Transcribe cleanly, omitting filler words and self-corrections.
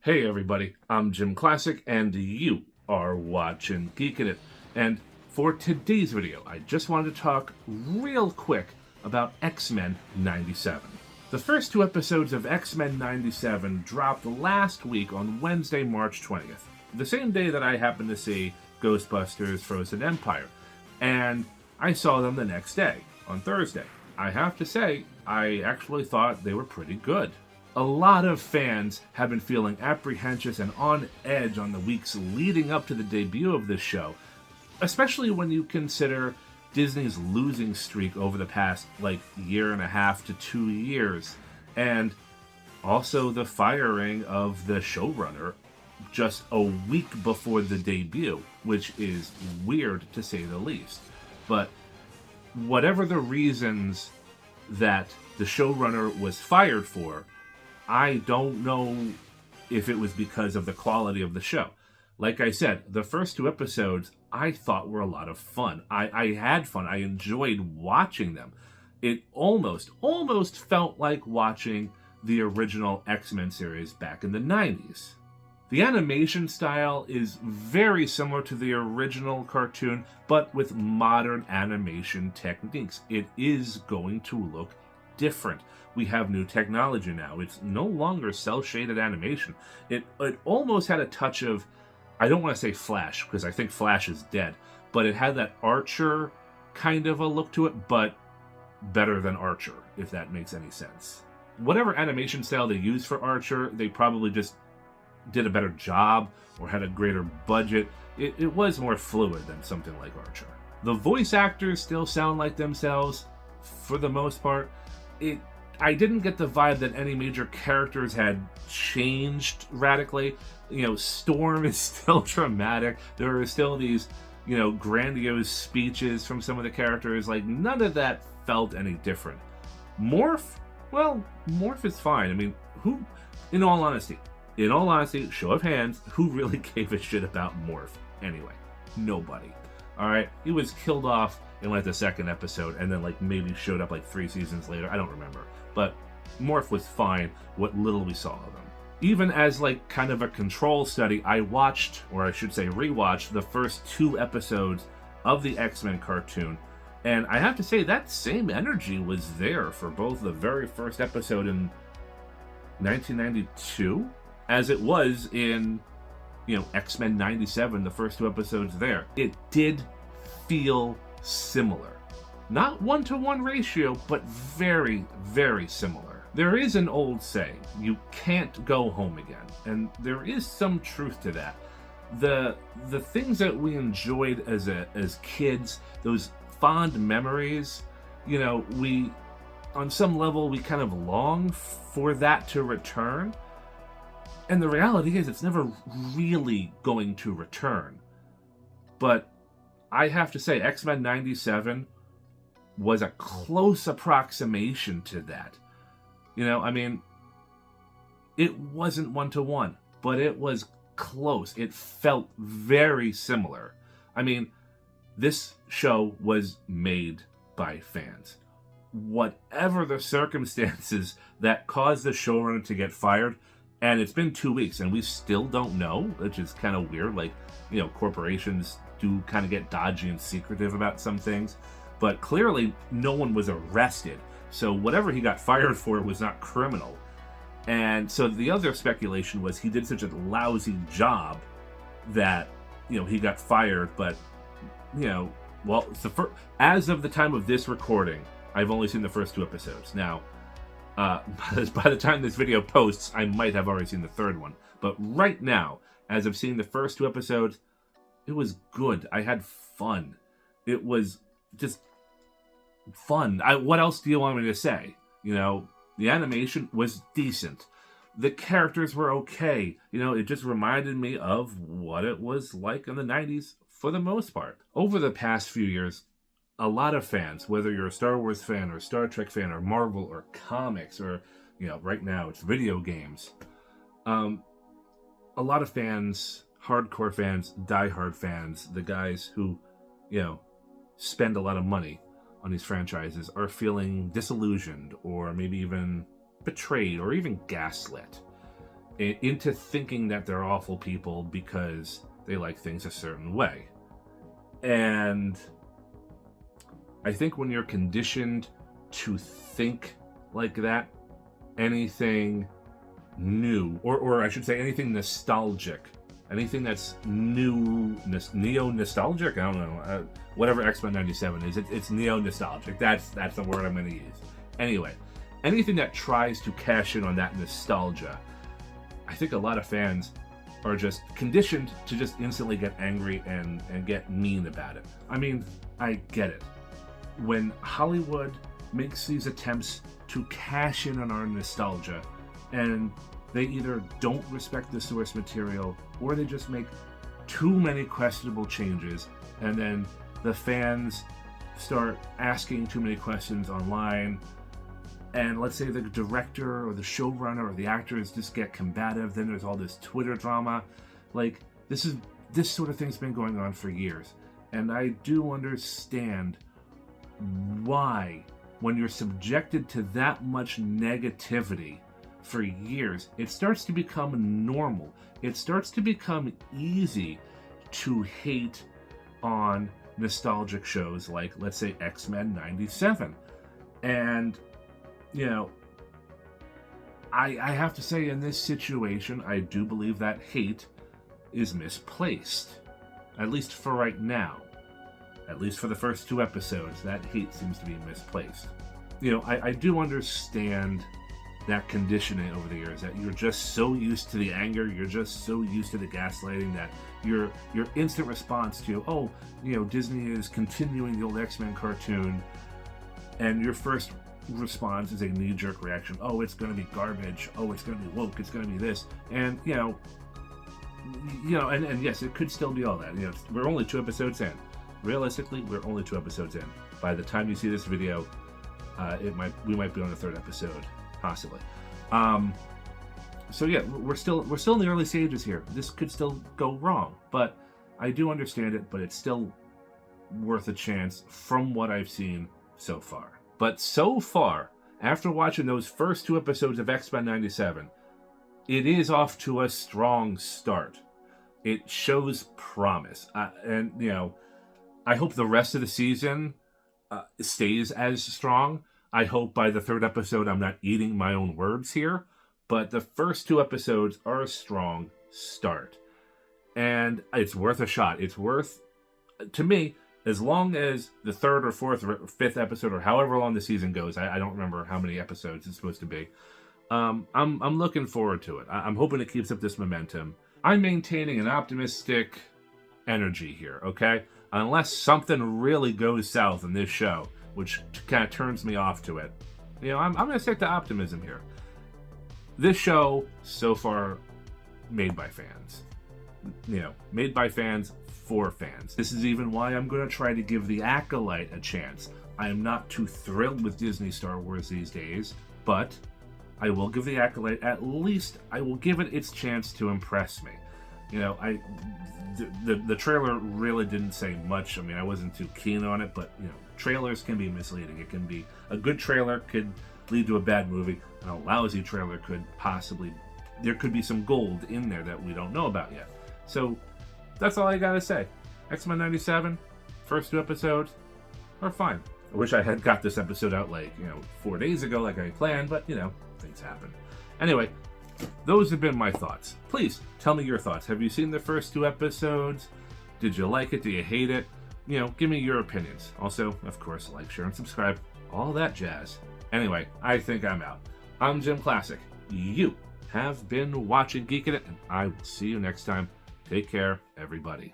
Hey everybody, I'm JimClassic and you are watching Geekin. And for today's video, I just wanted to talk real quick about X-Men 97. The first two episodes of X-Men 97 dropped last week on Wednesday, March 20th, the same day that I happened to see Ghostbusters Frozen Empire, and I saw them the next day, on Thursday. I have to say, I actually thought they were pretty good. A lot of fans have been feeling apprehensive and on edge on the weeks leading up to the debut of this show, especially when you consider Disney's losing streak over the past, year and a half to 2 years, and also the firing of the showrunner just a week before the debut, which is weird to say the least. But whatever the reasons that the showrunner was fired for, I don't know if it was because of the quality of the show. Like I said, the first two episodes I thought were a lot of fun. I had fun. I enjoyed watching them. It almost felt like watching the original X-Men series back in the 90s. The animation style is very similar to the original cartoon, but with modern animation techniques. It is going to look different. We have new technology now. It's no longer cel-shaded animation. It almost had a touch of, I don't want to say Flash, because I think Flash is dead, but it had that Archer kind of a look to it, but better than Archer, if that makes any sense. Whatever animation style they used for Archer, they probably just did a better job or had a greater budget. It was more fluid than something like Archer. The voice actors still sound like themselves for the most part. I didn't get the vibe that any major characters had changed radically. Storm is still dramatic. There are still these, grandiose speeches from some of the characters. None of that felt any different. Morph? Well, Morph is fine. I mean, in all honesty, show of hands, who really gave a shit about Morph anyway? Nobody. Alright? He was killed off in the second episode and then maybe showed up 3 seasons later. I don't remember. But Morph was fine, what little we saw of him. Even as kind of a control study, I watched, or I should say rewatched, the first 2 episodes of the X-Men cartoon. And I have to say that same energy was there for both the very first episode in 1992 as it was in, X-Men 97, the first 2 episodes there. It did feel similar. Not 1-to-1 ratio, but very, very similar. There is an old saying, you can't go home again, and there is some truth to that. The things that we enjoyed as kids, those fond memories, we, on some level, we kind of long for that to return. And the reality is, it's never really going to return. But I have to say, X-Men 97 was a close approximation to that. It wasn't 1-to-1, but it was close. It felt very similar. This show was made by fans. Whatever the circumstances that caused the showrunner to get fired, and it's been 2 weeks and we still don't know, which is kind of weird. Corporations do kind of get dodgy and secretive about some things. But clearly, no one was arrested. So whatever he got fired for was not criminal. And so the other speculation was he did such a lousy job that, he got fired. But, it's as of the time of this recording, I've only seen the first 2 episodes. Now, by the time this video posts, I might have already seen the third one. But right now, as I've seen the first 2 episodes, it was good. I had fun. It was just fun. What else do you want me to say? The animation was decent. The characters were okay. It just reminded me of what it was like in the 90s for the most part. Over the past few years, a lot of fans, whether you're a Star Wars fan or Star Trek fan or Marvel or comics or, right now it's video games, a lot of fans, hardcore fans, diehard fans, the guys who, spend a lot of money on these franchises are feeling disillusioned or maybe even betrayed or even gaslit. into thinking that they're awful people because they like things a certain way. And I think when you're conditioned to think like that, anything new, or I should say anything nostalgic, anything that's new, neo-nostalgic, I don't know, whatever X-Men 97 is, it's neo-nostalgic. That's the word I'm going to use. Anyway, anything that tries to cash in on that nostalgia, I think a lot of fans are just conditioned to just instantly get angry and get mean about it. I mean, I get it. When Hollywood makes these attempts to cash in on our nostalgia, and they either don't respect the source material, or they just make too many questionable changes, and then the fans start asking too many questions online, and let's say the director or the showrunner or the actors just get combative, then there's all this Twitter drama. Like, this sort of thing's been going on for years. And I do understand why, when you're subjected to that much negativity for years, it starts to become normal. It starts to become easy to hate on nostalgic shows like, let's say, X-Men 97. And, you know, I have to say, in this situation, I do believe that hate is misplaced. At least for right now. At least for the first 2 episodes, that hate seems to be misplaced. You know, I do understand that conditioning over the years, that you're just so used to the anger, you're just so used to the gaslighting, that your instant response to, oh, you know, Disney is continuing the old X-Men cartoon, and your first response is a knee-jerk reaction. Oh, it's going to be garbage. Oh, it's going to be woke. It's going to be this. And, you know, and yes, it could still be all that. You know, we're only 2 episodes in. Realistically, we're only 2 episodes in. By the time you see this video, we might be on the 3rd episode, possibly. So yeah, we're still in the early stages here. This could still go wrong, but I do understand it. But it's still worth a chance from what I've seen so far. But so far, after watching those first 2 episodes of X-Men 97, it is off to a strong start. It shows promise, and you know, I hope the rest of the season stays as strong. I hope by the 3rd episode I'm not eating my own words here, but the first 2 episodes are a strong start, and it's worth a shot. It's worth, to me, as long as the 3rd or 4th or 5th episode, or however long the season goes. I don't remember how many episodes it's supposed to be. I'm looking forward to it. I'm hoping it keeps up this momentum. I'm maintaining an optimistic energy here, okay? Unless something really goes south in this show, which kind of turns me off to it. You know, I'm going to stick to optimism here. This show, so far, made by fans. You know, made by fans for fans. This is even why I'm going to try to give The Acolyte a chance. I am not too thrilled with Disney Star Wars these days, but I will give The Acolyte, at least I will give it its chance to impress me. You know, the trailer really didn't say much. I mean, I wasn't too keen on it, but, you know, trailers can be misleading. It can be, a good trailer could lead to a bad movie, and a lousy trailer could possibly, there could be some gold in there that we don't know about yet. So, that's all I gotta say. X-Men 97, first 2 episodes, are fine. I wish I had got this episode out, like, you know, 4 days ago like I planned, but, you know, things happen. Anyway, those have been my thoughts. Please, tell me your thoughts. Have you seen the first 2 episodes? Did you like it? Do you hate it? You know, give me your opinions. Also, of course, like, share, and subscribe. All that jazz. Anyway, I think I'm out. I'm JimClassic. You have been watching Geekin' It, and I will see you next time. Take care, everybody.